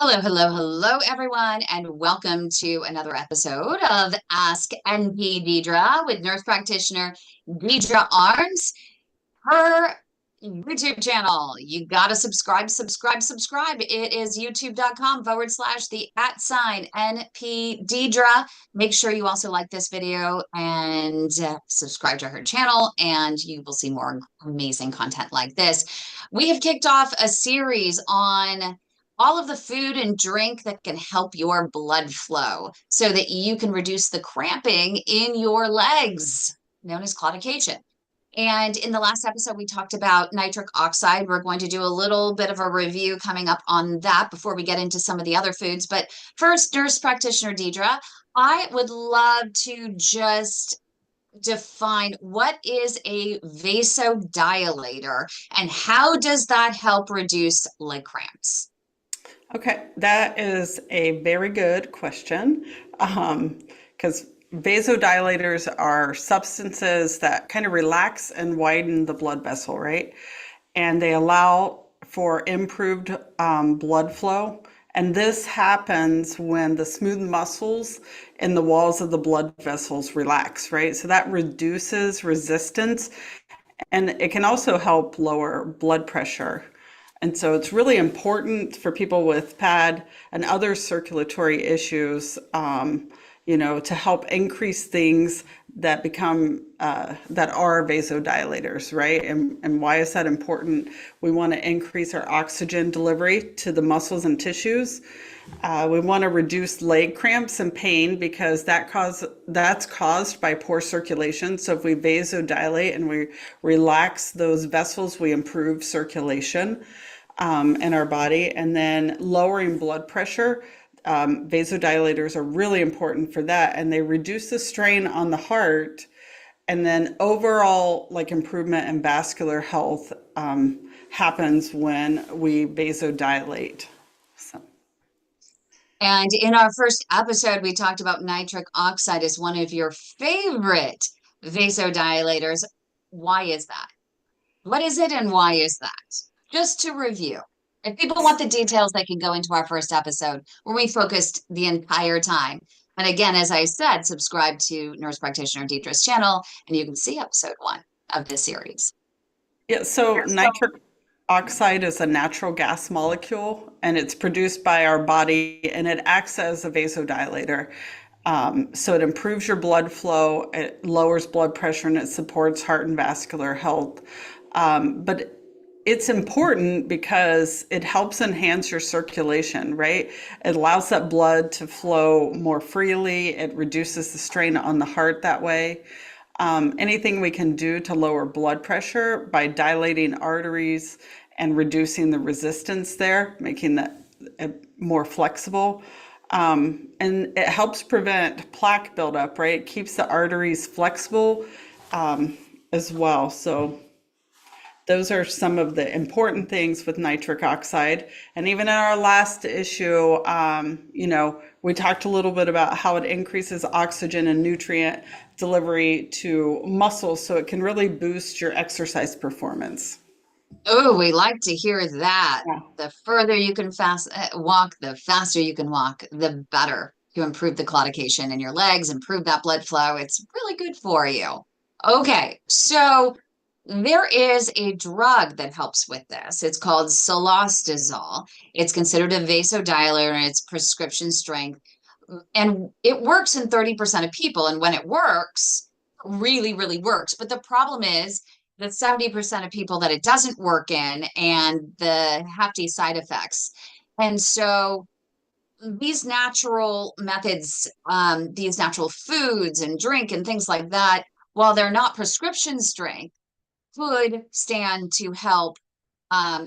Hello, hello, hello, everyone, and welcome to another episode of Ask NP Deidre with nurse practitioner Deidre Arns. Her YouTube channel. You got to subscribe. It is youtube.com/ the @ NP Deidre. Make sure you also like this video and subscribe to her channel, and you will see more amazing content like this. We have kicked off a series on all of the food and drink that can help your blood flow so that you can reduce the cramping in your legs, known as claudication. And in the last episode, we talked about nitric oxide. We're going to do a little bit of a review coming up on that before we get into some of the other foods. But first, nurse practitioner Deidre, I would love to just define what is a vasodilator and how does that help reduce leg cramps? Okay, that is a very good question because vasodilators are substances that kind of relax and widen the blood vessel, right? And they allow for improved blood flow. And this happens when the smooth muscles in the walls of the blood vessels relax, right? So that reduces resistance and it can also help lower blood pressure. And so it's really important for people with PAD and other circulatory issues, to help increase things that become that are vasodilators, right? And why is that important? We want to increase our oxygen delivery to the muscles and tissues. We want to reduce leg cramps and pain because that's caused by poor circulation. So if we vasodilate and we relax those vessels, we improve circulation in our body. And then lowering blood pressure. Vasodilators are really important for that, and they reduce the strain on the heart, and then overall improvement in vascular health happens when we vasodilate. So. And in our first episode, we talked about nitric oxide as one of your favorite vasodilators. Why is that? What is it and why is that? Just to review. If people want the details, they can go into our first episode where we focused the entire time. And again, as I said, subscribe to Nurse Practitioner Deidre's channel, and you can see episode 1 of this series. Yeah, so nitric oxide is a natural gas molecule, and it's produced by our body, and it acts as a vasodilator. So it improves your blood flow, it lowers blood pressure, and it supports heart and vascular health. But it's important because it helps enhance your circulation, right? It allows that blood to flow more freely. It reduces the strain on the heart that way. Anything we can do to lower blood pressure by dilating arteries and reducing the resistance there, making that more flexible. And it helps prevent plaque buildup, right? It keeps the arteries flexible as well. So those are some of the important things with nitric oxide. And even in our last issue, we talked a little bit about how it increases oxygen and nutrient delivery to muscles, so it can really boost your exercise performance. Oh, we like to hear that. Yeah. The further you can walk, the faster you can walk, the better to improve the claudication in your legs, improve that blood flow. It's really good for you. Okay, so there is a drug that helps with this. It's called cilostazol. It's considered a vasodilator and it's prescription strength. And it works in 30% of people. And when it works, really, really works. But the problem is that 70% of people that it doesn't work in and the hefty side effects. And so these natural methods, these natural foods and drink and things like that, while they're not prescription strength, could stand to help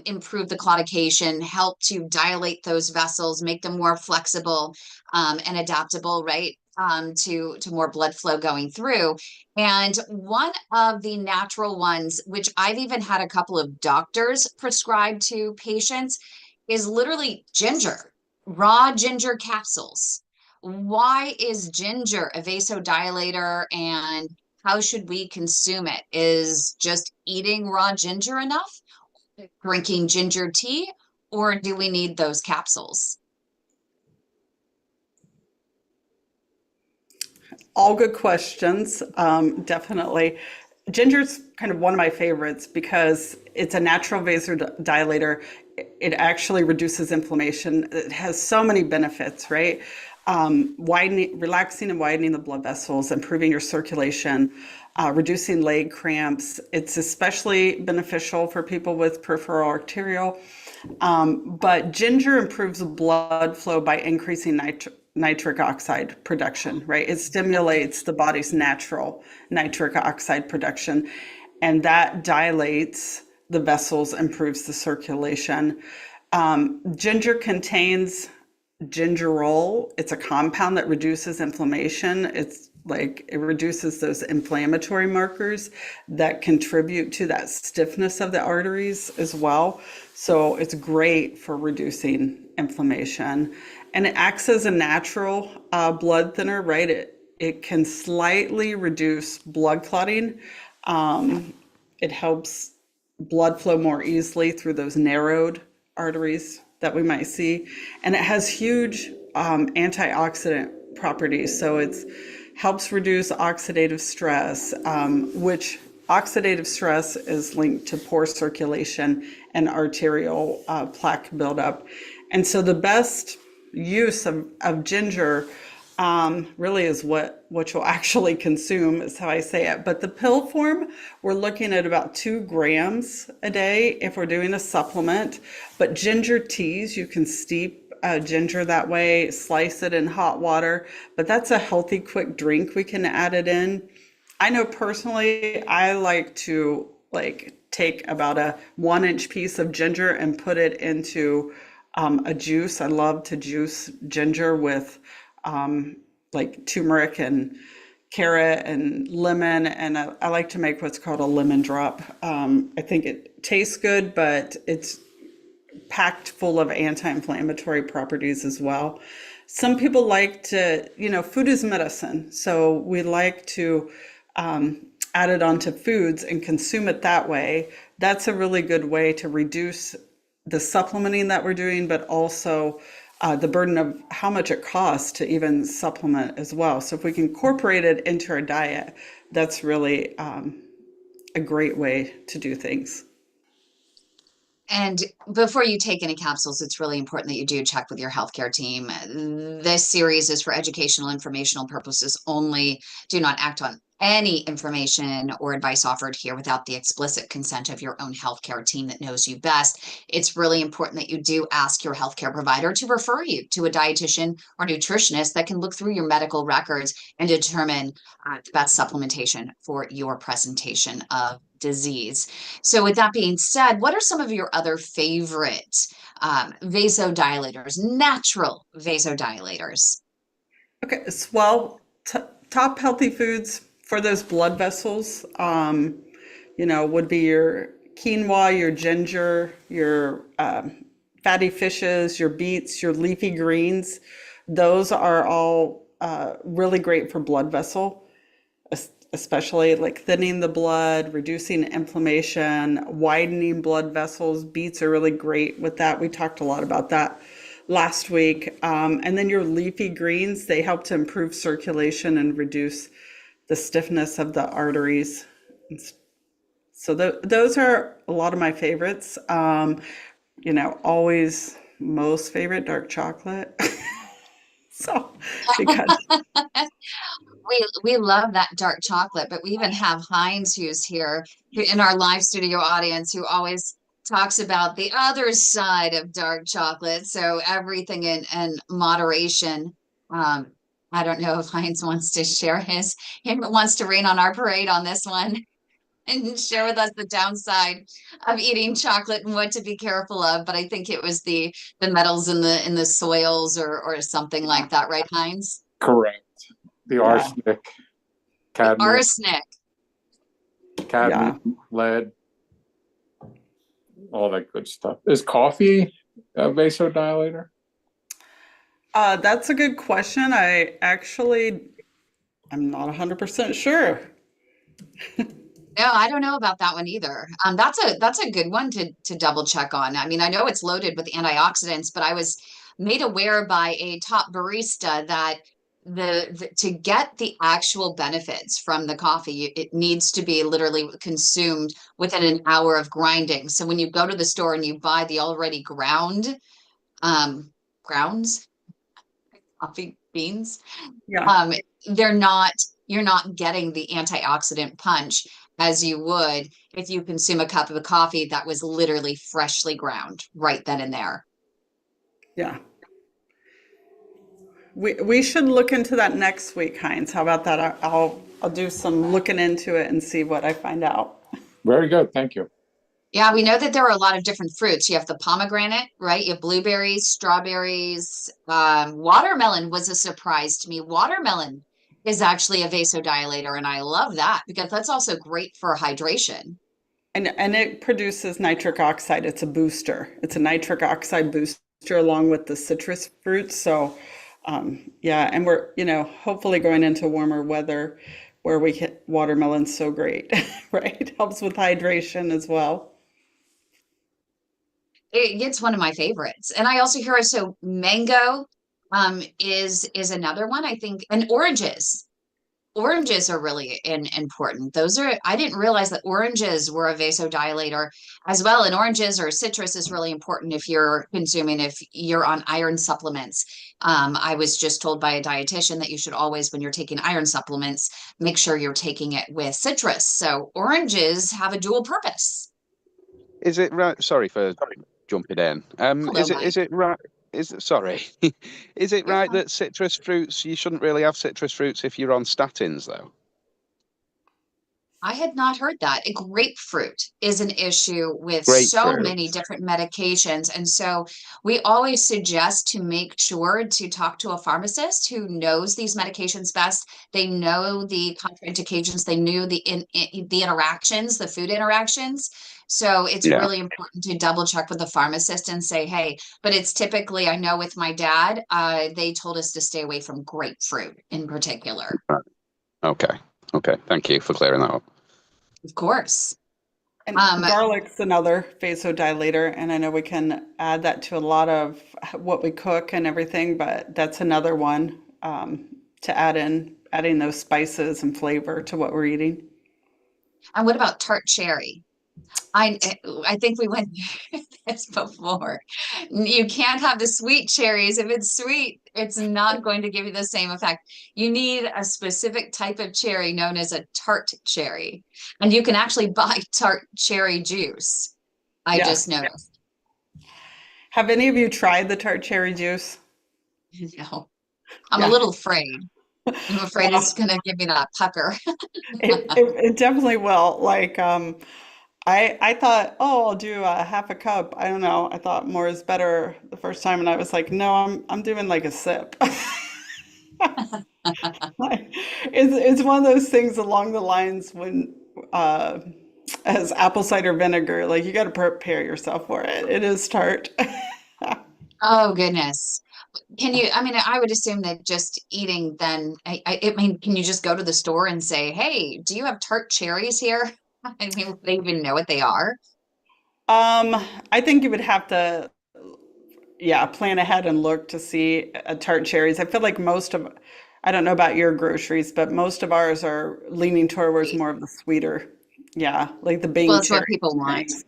improve the claudication, help to dilate those vessels, make them more flexible and adaptable, right? To more blood flow going through. And one of the natural ones, which I've even had a couple of doctors prescribe to patients, is literally ginger, raw ginger capsules. Why is ginger a vasodilator and how should we consume it? Is just eating raw ginger enough? Drinking ginger tea? Or do we need those capsules? All good questions. Definitely. Ginger's kind of one of my favorites because it's a natural vasodilator. It actually reduces inflammation. It has so many benefits, right? Widening, relaxing and widening the blood vessels, improving your circulation, reducing leg cramps. It's especially beneficial for people with peripheral arterial. But ginger improves blood flow by increasing nitric oxide production, right? It stimulates the body's natural nitric oxide production, and that dilates the vessels, improves the circulation. Ginger contains gingerol. It's a compound that reduces inflammation. It's like it reduces those inflammatory markers that contribute to that stiffness of the arteries as well. So it's great for reducing inflammation. And it acts as a natural blood thinner, right? It can slightly reduce blood clotting. It helps blood flow more easily through those narrowed arteries that we might see. And it has huge antioxidant properties. So it helps reduce oxidative stress, which oxidative stress is linked to poor circulation and arterial plaque buildup. And so the best use of ginger really is what you'll actually consume, is how I say it. But the pill form, we're looking at about 2 grams a day if we're doing a supplement. But ginger teas, you can steep ginger that way, slice it in hot water. But that's a healthy, quick drink. We can add it in. I know personally, I like to take about a 1-inch piece of ginger and put it into a juice. I love to juice ginger with like turmeric and carrot and lemon, and I like to make what's called a lemon drop. I think it tastes good, but it's packed full of anti-inflammatory properties as well. Some people like to, food is medicine, so we like to add it onto foods and consume it that way. That's a really good way to reduce the supplementing that we're doing, but also the burden of how much it costs to even supplement as well. So if we can incorporate it into our diet, that's really a great way to do things. And before you take any capsules, it's really important that you do check with your healthcare team. This series is for educational, informational purposes only. Do not act on any information or advice offered here without the explicit consent of your own healthcare team that knows you best. It's really important that you do ask your healthcare provider to refer you to a dietitian or nutritionist that can look through your medical records and determine the best supplementation for your presentation of disease. So with that being said, what are some of your other favorite vasodilators, natural vasodilators? Okay, well, top healthy foods for those blood vessels, would be your quinoa, your ginger, your fatty fishes, your beets, your leafy greens. Those are all really great for blood vessel, especially like thinning the blood, reducing inflammation, widening blood vessels. Beets are really great with that. We talked a lot about that last week. And then your leafy greens, they help to improve circulation and reduce the stiffness of the arteries. So those are a lot of my favorites. Always most favorite dark chocolate. So because We love that dark chocolate, but we even have Heinz who's here in our live studio audience who always talks about the other side of dark chocolate. So everything in moderation. Um, I don't know if Heinz wants to share him wants to rain on our parade on this one and share with us the downside of eating chocolate and what to be careful of. But I think it was the metals in the soils or something like that, right, Heinz? Correct. The yeah, arsenic, The cadmium, arsenic. yeah. lead, all that good stuff. Is coffee a vasodilator? That's a good question. I'm not 100% sure. No, I don't know about that one either. That's a good one to double check on. I mean, I know it's loaded with antioxidants, but I was made aware by a top barista that to get the actual benefits from the coffee, it needs to be literally consumed within an hour of grinding. So when you go to the store and you buy the already grounds, coffee beans, Yeah. um, they're not, you're not getting the antioxidant punch as you would if you consume a cup of coffee that was literally freshly ground right then and there. Yeah. We should look into that next week, Heinz. How about that? I'll do some looking into it and see what I find out. Very good. Thank you. Yeah, we know that there are a lot of different fruits. You have the pomegranate, right? You have blueberries, strawberries, watermelon was a surprise to me. Watermelon is actually a vasodilator, and I love that because that's also great for hydration. And it produces nitric oxide. It's a booster. It's a nitric oxide booster along with the citrus fruits. So, yeah, and we're, hopefully going into warmer weather where we hit watermelon's so great, right? Helps with hydration as well. It's one of my favorites. And I also hear so mango is another one, I think, and oranges. Oranges are really important. Those are, I didn't realize that oranges were a vasodilator as well. And oranges or citrus is really important if you're on iron supplements. I was just told by a dietitian that you should always, when you're taking iron supplements, make sure you're taking it with citrus. So oranges have a dual purpose. Is it right? Sorry for jumping in. Hello, Mike. Is it right? Sorry. Is it You're right fine. that citrus fruits, you shouldn't really have citrus fruits if you're on statins, though? I had not heard that. A grapefruit is an issue with so Grapefruit. many different medications. And so we always suggest to make sure to talk to a pharmacist who knows these medications best. They know the contraindications, they knew the interactions, the food interactions. So it's Yeah. really important to double check with the pharmacist and say, hey, but it's typically, I know with my dad, they told us to stay away from grapefruit in particular. Okay. Okay. Thank you for clearing that up. Of course. And Um, garlic's another vasodilator, and I know we can add that to a lot of what we cook and everything, but that's another one to adding those spices and flavor to what we're eating. And what about tart cherry? I I think we went through this before. You can't have the sweet cherries. If it's sweet, it's not going to give you the same effect. You need a specific type of cherry known as a tart cherry. And you can actually buy tart cherry juice. I Yeah. just noticed. Have any of you tried the tart cherry juice? No, I'm a Yeah. little afraid. I'm afraid Well, it's going to give me that pucker. it definitely will. Like, I thought, oh, I'll do a half a cup. I don't know. I thought more is better the first time, and I was like, no, I'm doing like a sip. It's one of those things along the lines when as apple cider vinegar, like you got to prepare yourself for it. It is tart. Oh, goodness. I mean, I would assume that just eating then, I mean, can you just go to the store and say, hey, do you have tart cherries here? I mean, would they even know what they are? I think you would have to, yeah, plan ahead and look to see tart cherries. I feel like I don't know about your groceries, but most of ours are leaning towards more of the sweeter, yeah, like the Well, Bing it's what cherries people and want, things.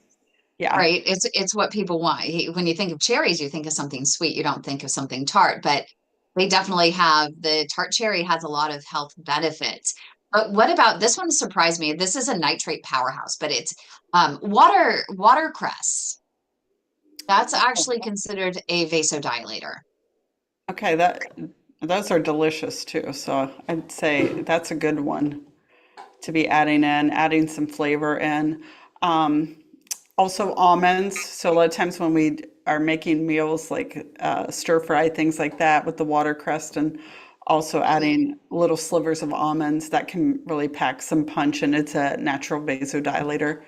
Yeah, right? It's what people want. When you think of cherries, you think of something sweet. You don't think of something tart, but they definitely have the tart cherry has a lot of health benefits. But what about this one surprised me? This is a nitrate powerhouse, but it's watercress. That's actually considered a vasodilator. okay, those are delicious too. So I'd say that's a good one to be adding some flavor in. Um, Also almonds. So a lot of times when we are making meals like stir fry, things like that with the watercress and also adding little slivers of almonds, that can really pack some punch and it's a natural vasodilator.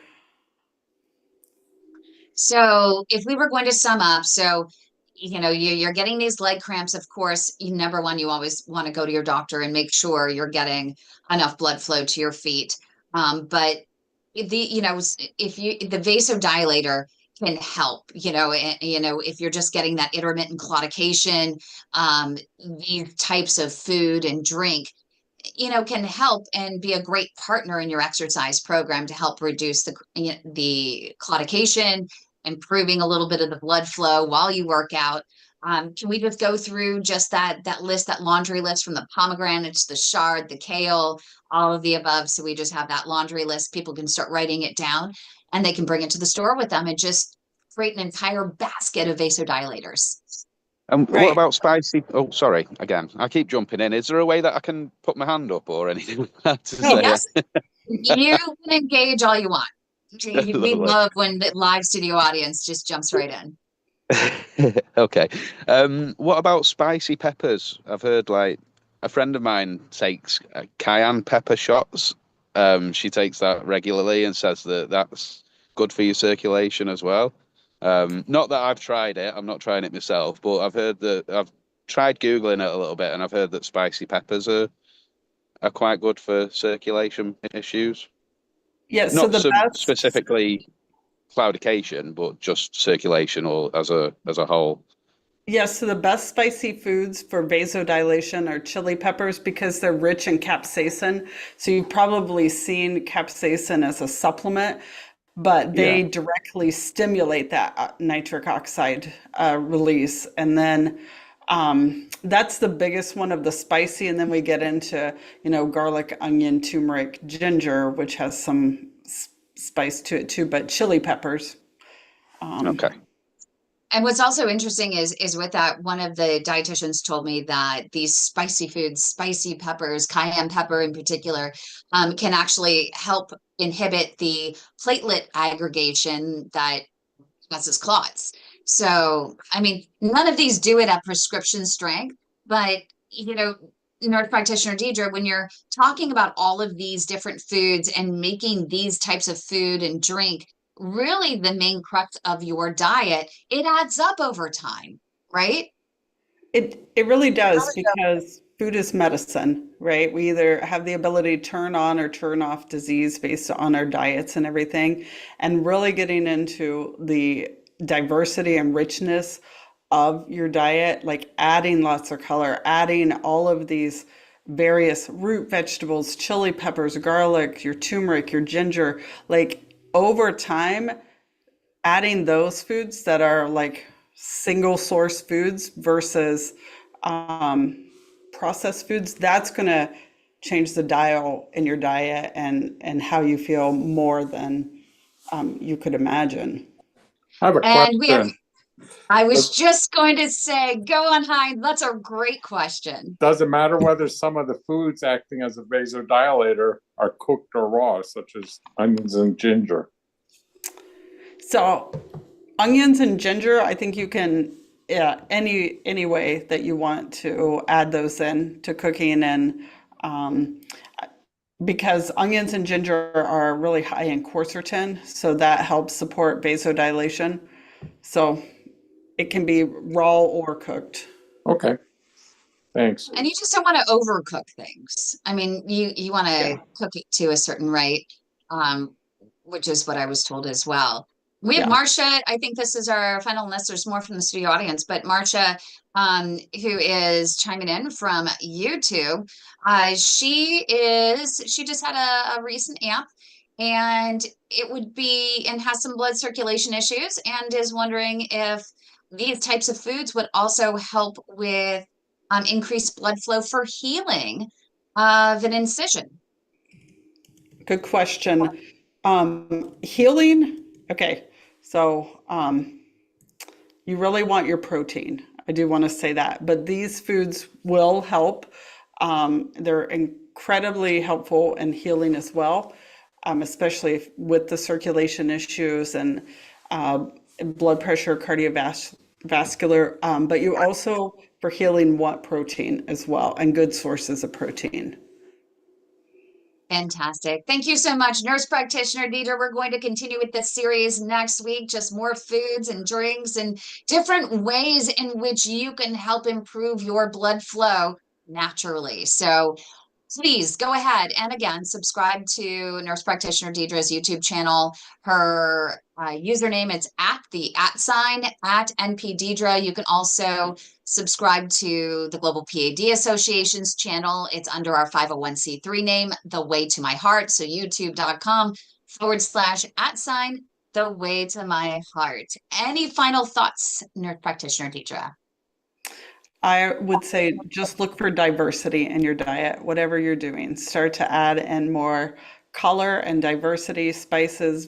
So if we were going to sum up, you're getting these leg cramps, of course, number one, you always want to go to your doctor and make sure you're getting enough blood flow to your feet. But the vasodilator can help, if you're just getting that intermittent claudication, these types of food and drink, can help and be a great partner in your exercise program to help reduce the claudication, improving a little bit of the blood flow while you work out. Can we just go through just that list, that laundry list, from the pomegranates, the chard, the kale, all of the above? So we just have that laundry list. People can start writing it down, and they can bring it to the store with them and just create an entire basket of vasodilators. And what Right. about spicy? Oh, sorry. Again, I keep jumping in. Is there a way that I can put my hand up or anything like that to say Yes, you can engage all you want. We Lovely. love when the live studio audience just jumps right in. Okay. What about spicy peppers? I've heard like a friend of mine takes cayenne pepper shots. She takes that regularly and says that that's good for your circulation as well. Not that I've tried it. I'm not trying it myself, but I've heard that I've tried Googling it a little bit, and I've heard that spicy peppers are quite good for circulation issues. Yes, so Not the best, specifically claudication, but just circulation or as a whole. yes, so the best spicy foods for vasodilation are chili peppers because they're rich in capsaicin. So you've probably seen capsaicin as a supplement, but they Yeah. directly stimulate that nitric oxide release. And then that's the biggest one of the spicy. And then we get into, garlic, onion, turmeric, ginger, which has some spice to it too, but chili peppers. Okay. And what's also interesting is with that, one of the dietitians told me that these spicy foods, spicy peppers, cayenne pepper in particular, can actually help inhibit the platelet aggregation that causes clots. So, I mean, none of these do it at prescription strength, but nurse practitioner Deidre, when you're talking about all of these different foods and making these types of food and drink really the main crux of your diet, it adds up over time, right? It really does because food is medicine, right? We either have the ability to turn on or turn off disease based on our diets and everything. And really getting into the diversity and richness of your diet, like adding lots of color, adding all of these various root vegetables, chili peppers, garlic, your turmeric, your ginger, like over time, adding those foods that are like single source foods versus processed foods, that's going to change the dial in your diet and how you feel more than you could imagine. I have a And we have, question. I was just going to say, go on, Hein. That's a great question. Does it matter whether some of the foods acting as a vasodilator are cooked or raw, such as onions and ginger? So onions and ginger, I think you can, yeah, any way that you want to add those in to cooking, and because onions and ginger are really high in quercetin, so that helps support vasodilation. So it can be raw or cooked. Okay, thanks. And you just don't want to overcook things. I mean, you want to cook it to a certain rate, um, which is what I was told as well. We have Yeah. Marcia. I think this is our final, unless there's more from the studio audience, but Marcia, who is chiming in from YouTube, she just had a recent amp, and and has some blood circulation issues, and is wondering if these types of foods would also help with increased blood flow for healing of an incision. Good question. Healing, okay, so you really want your protein. I do want to say that, but these foods will help. They're incredibly helpful in healing as well, especially with the circulation issues and blood pressure, cardiovascular. But you also, for healing, want protein as well, and good sources of protein. Fantastic. Thank you so much, nurse practitioner Deidre. We're going to continue with this series next week, just more foods and drinks and different ways in which you can help improve your blood flow naturally. So please go ahead and again subscribe to Nurse Practitioner Deidre's YouTube channel. Her username, it's at the @ at NP Deidre. You can also subscribe to the Global PAD Association's channel. It's under our 501c3 name, The Way to My Heart. So youtube.com/@ The Way to My Heart. Any final thoughts, Nurse Practitioner Deidre? I would say just look for diversity in your diet, whatever you're doing. Start to add in more color and diversity, spices,